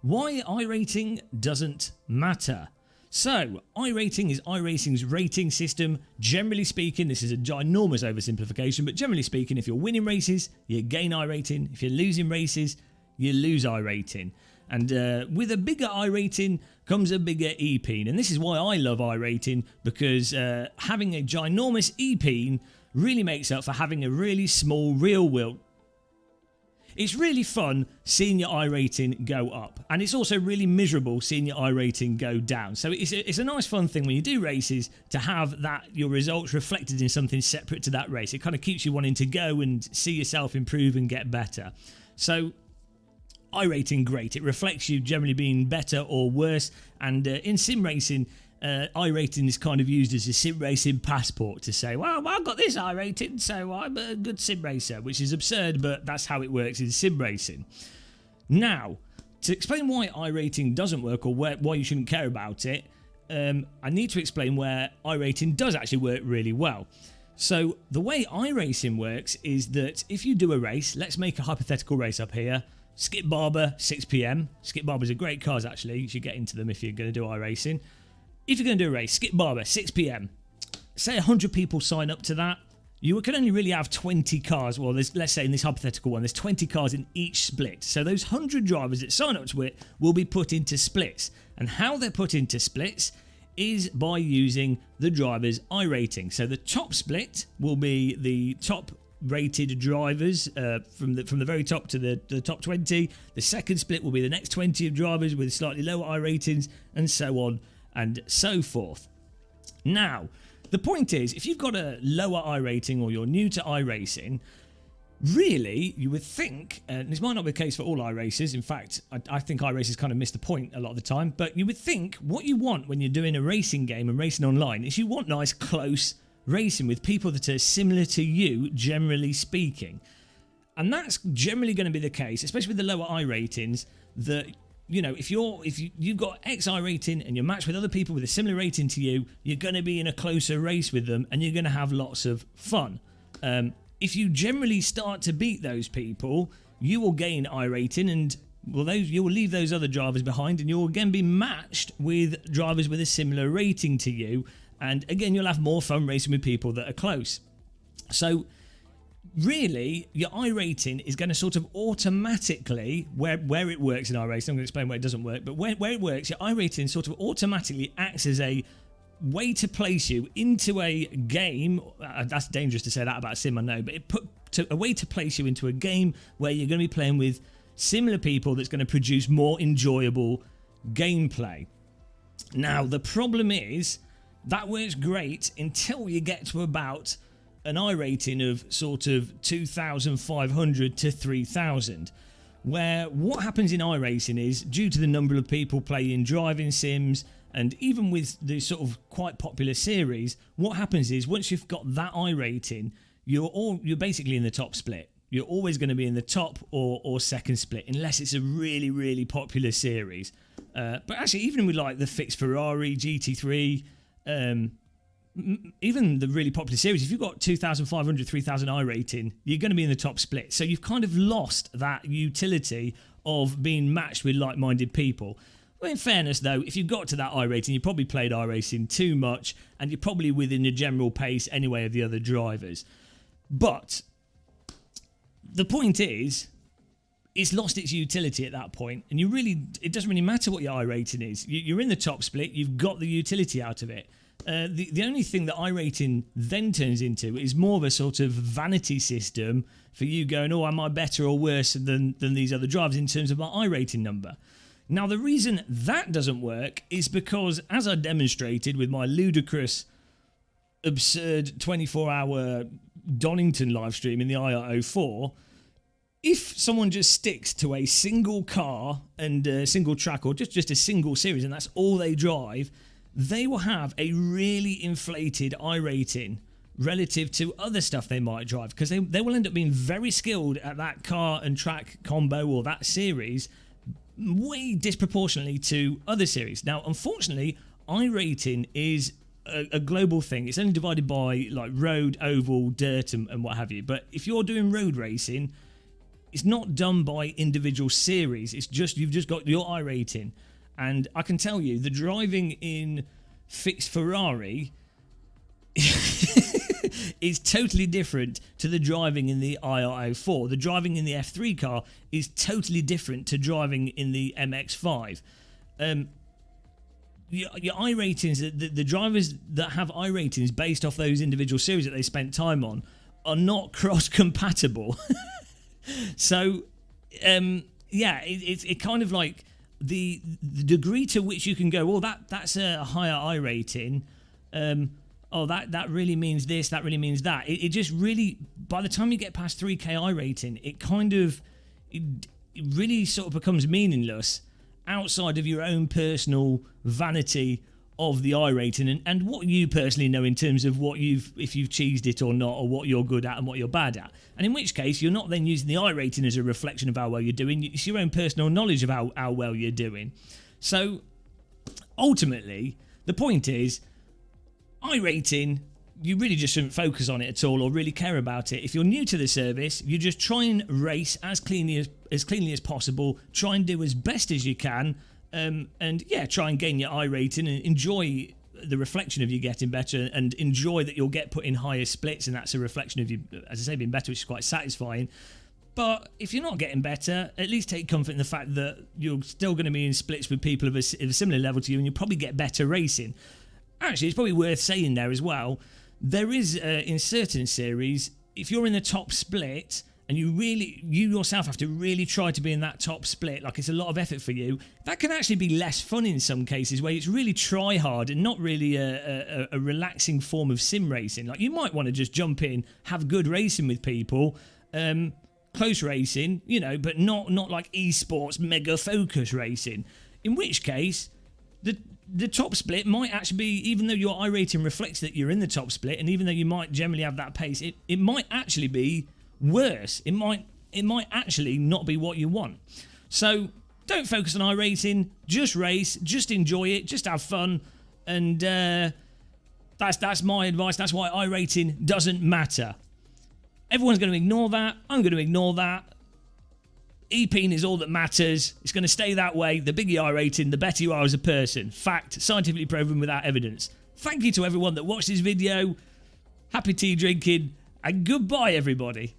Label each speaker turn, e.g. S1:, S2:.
S1: Why iRating doesn't matter. So, iRating is iRacing's rating system. Generally speaking, this is a ginormous oversimplification, but generally speaking, if you're winning races, you gain iRating. If you're losing races, you lose iRating. And with a bigger iRating comes a bigger EPEAN. And this is why I love iRating, because having a ginormous EPEAN really makes up for having a really small real world. It's really fun seeing your iRating go up, and it's also really miserable seeing your iRating go down. So it's a nice fun thing when you do races to have that your results reflected in something separate to that race. It kind of keeps you wanting to go and see yourself improve and get better. So iRating, great. It reflects you generally being better or worse, and in sim racing, iRating is kind of used as a sim racing passport to say, well, I've got this iRating, so I'm a good sim racer, which is absurd, but that's how it works in sim racing. Now, to explain why iRating doesn't work or why you shouldn't care about it, I need to explain where iRating does actually work really well. So the way iRacing works is that if you do a race, let's make a hypothetical race up here, Skip Barber, 6 PM. Skip Barber's a great cars, actually. You should get into them if you're going to do iRacing. If you're going to do a race, Skip Barber, 6 PM. Say 100 people sign up to that. You can only really have 20 cars. Well, let's say in this hypothetical one, there's 20 cars in each split. So those 100 drivers that sign up to it will be put into splits. And how they're put into splits is by using the driver's iRating. So the top split will be the top rated drivers from the very top to the top 20. The second split will be the next 20 of drivers with slightly lower iRatings, and so on and so forth. Now, the point is, if you've got a lower iRating or you're new to iRacing, really, you would think, and this might not be the case for all iRacers, in fact, I think iRacers kind of miss the point a lot of the time, but you would think what you want when you're doing a racing game and racing online is you want nice, close racing with people that are similar to you, generally speaking. And that's generally going to be the case, especially with the lower iRatings, that, you know, if you've got X iRating and you're matched with other people with a similar rating to you, you're going to be in a closer race with them and you're going to have lots of fun. If you generally start to beat those people, you will gain iRating, and you will leave those other drivers behind, and you'll again be matched with drivers with a similar rating to you. And again, you'll have more fun racing with people that are close. So really, your iRating is going to sort of automatically, where it works in iRacing, I'm going to explain where it doesn't work, but where it works, your iRating sort of automatically acts as a way to place you into a game. That's dangerous to say that about a sim, I know, but a way to place you into a game where you're going to be playing with similar people that's going to produce more enjoyable gameplay. Now, the problem is, that works great until you get to about an iRating of sort of 2,500 to 3,000, where what happens in iRacing is, due to the number of people playing driving sims, and even with the sort of quite popular series, what happens is once you've got that iRating, you're basically in the top split. You're always going to be in the top or second split, unless it's a really, really popular series. But actually, even with like the fixed Ferrari, GT3, even the really popular series, if you've got 2,500, 3,000 iRating, you're going to be in the top split. So you've kind of lost that utility of being matched with like-minded people. Well, in fairness, though, if you got to that iRating, you probably played iRacing too much, and you're probably within the general pace anyway of the other drivers. But the point is, it's lost its utility at that point, and it doesn't really matter what your iRating is. You're in the top split, you've got the utility out of it. The only thing that iRating then turns into is more of a sort of vanity system for you going, oh, am I better or worse than these other drivers in terms of my iRating number? Now, the reason that doesn't work is because, as I demonstrated with my ludicrous, absurd 24-hour Donington live stream in the IR04, if someone just sticks to a single car and a single track, or just a single series, and that's all they drive, they will have a really inflated iRating relative to other stuff they might drive, because they will end up being very skilled at that car and track combo or that series, way disproportionately to other series. Now, unfortunately, iRating is a global thing. It's only divided by like road, oval, dirt, and what have you. But if you're doing road racing, it's not done by individual series. It's just, you've just got your iRating. And I can tell you, the driving in fixed Ferrari is totally different to the driving in the IR04. The driving in the F3 car is totally different to driving in the MX5. Your iRatings, the drivers that have iRatings based off those individual series that they spent time on are not cross-compatible. So, yeah, it's kind of like the degree to which you can go, oh, that's a higher iRating. Oh, that really means this, that really means that. It just really, by the time you get past 3K iRating, it really sort of becomes meaningless outside of your own personal vanity of the iRating and what you personally know in terms of if you've cheesed it or not, or what you're good at and what you're bad at. And in which case, you're not then using the iRating as a reflection of how well you're doing. It's your own personal knowledge of how well you're doing. So ultimately, the point is, iRating, you really just shouldn't focus on it at all or really care about it. If you're new to the service, you just try and race as cleanly as possible. Try and do as best as you can, and yeah, try and gain your iRating and enjoy the reflection of you getting better, and enjoy that you'll get put in higher splits, and that's a reflection of you, as I say, being better, which is quite satisfying. But if you're not getting better, at least take comfort in the fact that you're still going to be in splits with people of a similar level to you, and you'll probably get better racing. Actually, it's probably worth saying there as well, there is, in certain series, if you're in the top split and you yourself have to really try to be in that top split, like it's a lot of effort for you, that can actually be less fun in some cases, where it's really try hard and not really a relaxing form of sim racing. Like, you might want to just jump in, have good racing with people, close racing, but not like esports mega focus racing, in which case the top split might actually be, even though your iRating reflects that you're in the top split, and even though you might generally have that pace, it might actually be worse. It might actually not be what you want. So don't focus on iRating, just race, just enjoy it, just have fun, and that's my advice. That's why iRating doesn't matter. Everyone's going to ignore that. I'm going to ignore that. EPing is all that matters. It's going to stay that way. The bigger your iRating, the better you are as a person. Fact, scientifically proven without evidence. Thank you to everyone that watched this video. Happy tea drinking, and goodbye, everybody.